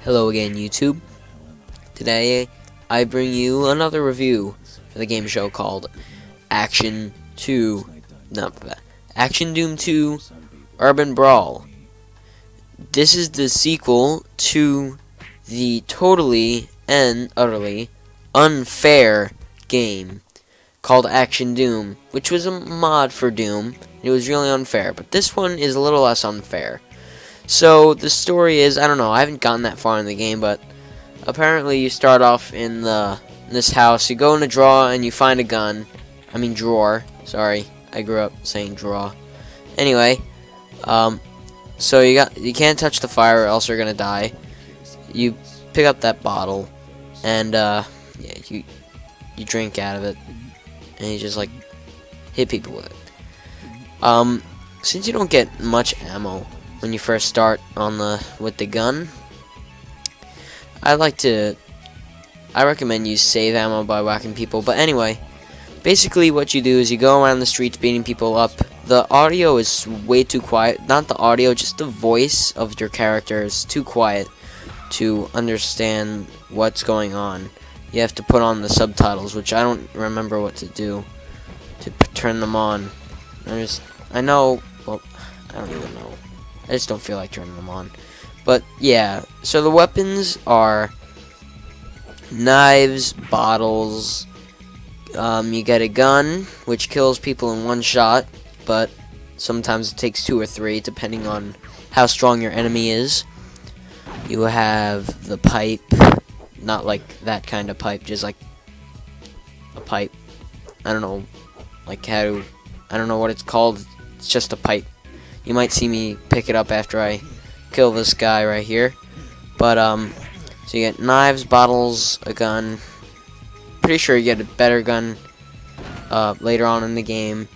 Hello again, YouTube. Today, I bring you another review for the game show called Action 2, Action Doom 2 Urban Brawl. This is the sequel to the totally and utterly unfair game called Action Doom, which was a mod for Doom. It was really unfair, but this one is a little less unfair. So the story is, I don't know, I haven't gotten that far in the game, but apparently you start off in this house, you go in a drawer and you find a gun. I mean drawer. Sorry, I grew up saying draw. Anyway, so you can't touch the fire or else you're gonna die. You pick up that bottle and yeah, you drink out of it and you just like hit people with it. Since you don't get much ammo when you first start on with the gun, I recommend you save ammo by whacking people. But anyway, basically what you do is you go around the streets beating people up. The audio is way too quiet. Not the audio, just the voice of your character is too quiet to understand what's going on. You have to put on the subtitles, which I don't remember what to do to turn them on. I know, well, I don't even know. I just don't feel like turning them on. But yeah, so the weapons are knives, bottles. You get a gun, which kills people in one shot, but sometimes it takes 2 or 3, depending on how strong your enemy is. You have the pipe, not like that kind of pipe, just like a pipe. I don't know, like I don't know what it's called. It's just a pipe. You might see me pick it up after I kill this guy right here. But so you get knives, bottles, a gun. Pretty sure you get a better gun later on in the game,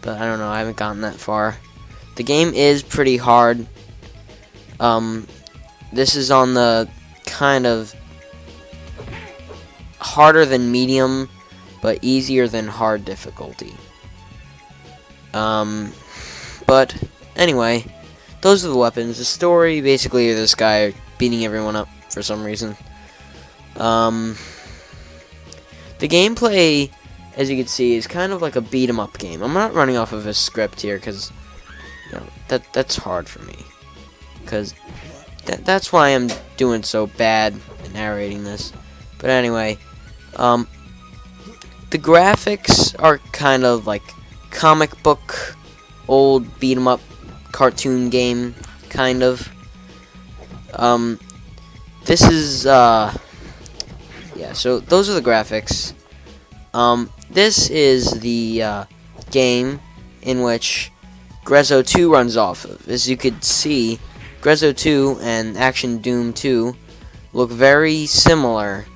but I don't know, I haven't gotten that far. The game is pretty hard. This is on the kind of harder than medium, but easier than hard difficulty. But anyway, those are the weapons. The story, basically, this guy beating everyone up for some reason. The gameplay, as you can see, is kind of like a beat 'em up game. I'm not running off of a script here because that's hard for me. Because that's why I'm doing so bad at narrating this. But anyway, the graphics are kind of like comic book, old beat 'em up cartoon game, kind of. This is yeah, so those are the graphics. This is the game in which Grezzo 2 runs off of. As you could see, Grezzo 2 and Action Doom 2 look very similar,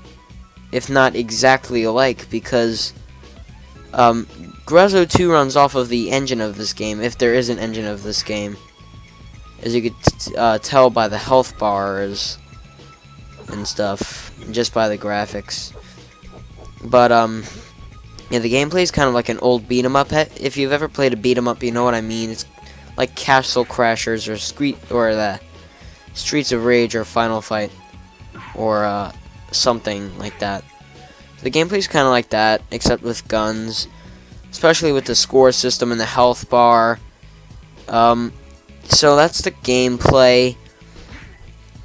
if not exactly alike, because Grezzo 2 runs off of the engine of this game, if there is an engine of this game, as you could tell by the health bars and stuff, just by the graphics. But yeah, the gameplay is kind of like an old beat 'em up. If you've ever played a beat 'em up, you know what I mean. It's like Castle Crashers or the Streets of Rage or Final Fight or something like that. The gameplay is kind of like that, except with guns, especially with the score system and the health bar. So that's the gameplay.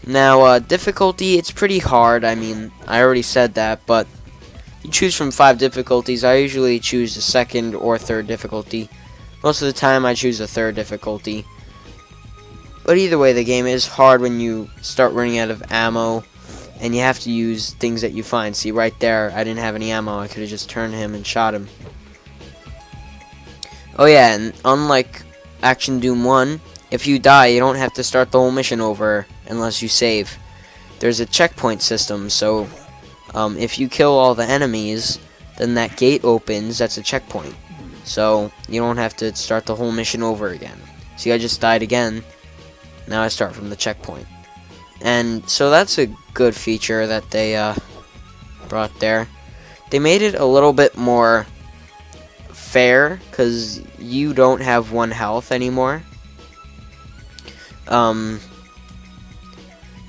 Now, difficulty, it's pretty hard. I mean, I already said that, but you choose from 5 difficulties. I usually choose the 2nd or 3rd difficulty. Most of the time, I choose the 3rd difficulty. But either way, the game is hard when you start running out of ammo, and you have to use things that you find. See, right there, I didn't have any ammo. I could have just turned him and shot him. Oh yeah, and unlike Action Doom 1, if you die, you don't have to start the whole mission over unless you save. There's a checkpoint system, so if you kill all the enemies, then that gate opens. That's a checkpoint. So you don't have to start the whole mission over again. See, I just died again. Now I start from the checkpoint. And so that's a good feature that they brought there. They made it a little bit more fair, because you don't have 1 health anymore.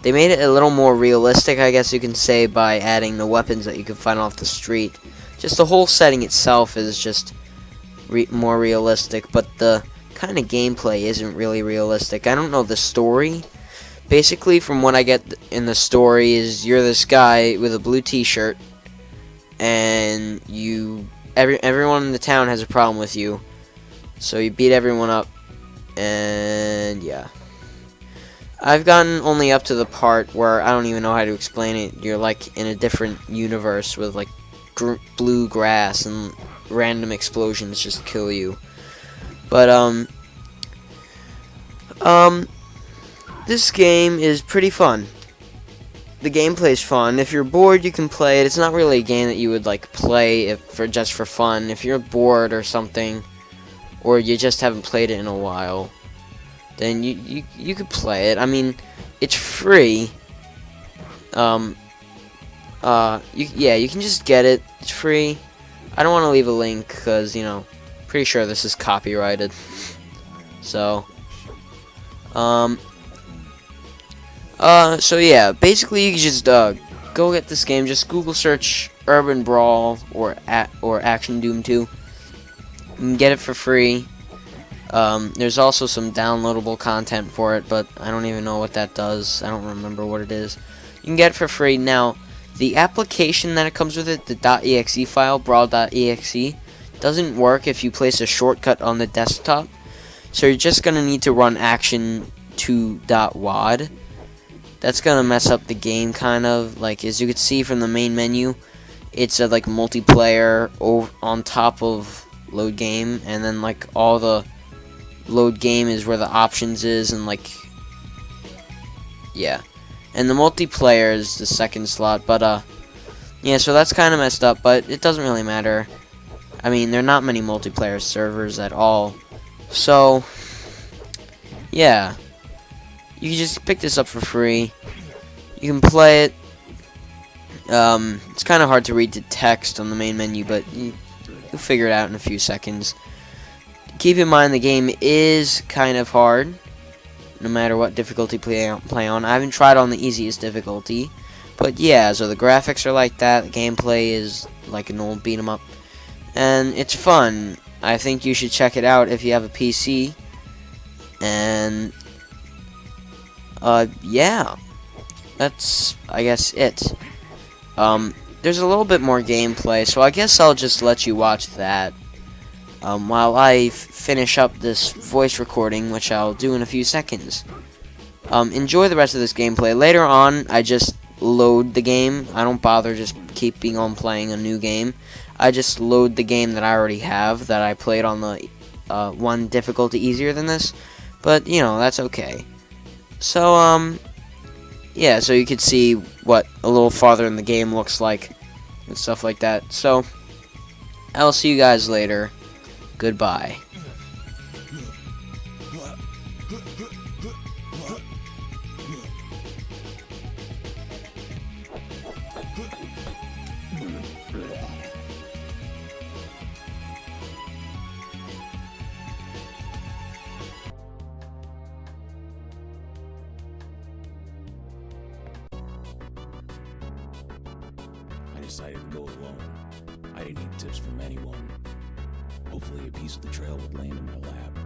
They made it a little more realistic, I guess you can say, by adding the weapons that you can find off the street. Just the whole setting itself is just more realistic, but the kind of gameplay isn't really realistic. I don't know the story. Basically, from what I get in the story is you're this guy with a blue t-shirt, and everyone in the town has a problem with you, so you beat everyone up, and yeah. I've gotten only up to the part where I don't even know how to explain it. You're like in a different universe with like blue grass and random explosions just kill you. But this game is pretty fun. The gameplay is fun. If you're bored, you can play it. It's not really a game that you would like play just for fun. If you're bored or something, or you just haven't played it in a while, then you could play it. I mean, it's free. You can just get it. It's free. I don't want to leave a link because, you know, pretty sure this is copyrighted. So, so yeah, basically you can just go get this game. Just Google search Urban Brawl or Action Doom 2. You can get it for free. There's also some downloadable content for it, but I don't even know what that does. I don't remember what it is. You can get it for free. Now, the application that it comes with it, the .exe file, brawl.exe, doesn't work if you place a shortcut on the desktop. So you're just going to need to run action2.wad. That's going to mess up the game, kind of. Like, as you can see from the main menu, it's a, like, multiplayer on top of load game, and then, like, all the load game is where the options is, and, like, yeah. And the multiplayer is the second slot, but, yeah, so that's kind of messed up, but it doesn't really matter. I mean, there are not many multiplayer servers at all. So, yeah. You can just pick this up for free. You can play it. It's kind of hard to read the text on the main menu, but you'll figure it out in a few seconds. Keep in mind the game is kind of hard, no matter what difficulty play on. I haven't tried on the easiest difficulty, but yeah, so the graphics are like that, the gameplay is like an old beat 'em up, and it's fun. I think you should check it out if you have a PC, and yeah, that's, I guess, it. There's a little bit more gameplay, so I guess I'll just let you watch that. While I finish up this voice recording, which I'll do in a few seconds. Enjoy the rest of this gameplay. Later on, I just load the game. I don't bother just keeping on playing a new game. I just load the game that I already have, that I played on the one difficulty easier than this. But, you know, that's okay. So, yeah, so you could see what a little farther in the game looks like, and stuff like that. So, I'll see you guys later. Goodbye. I decided to go alone. I didn't need tips from anyone. Hopefully a piece of the trail would land in my lap.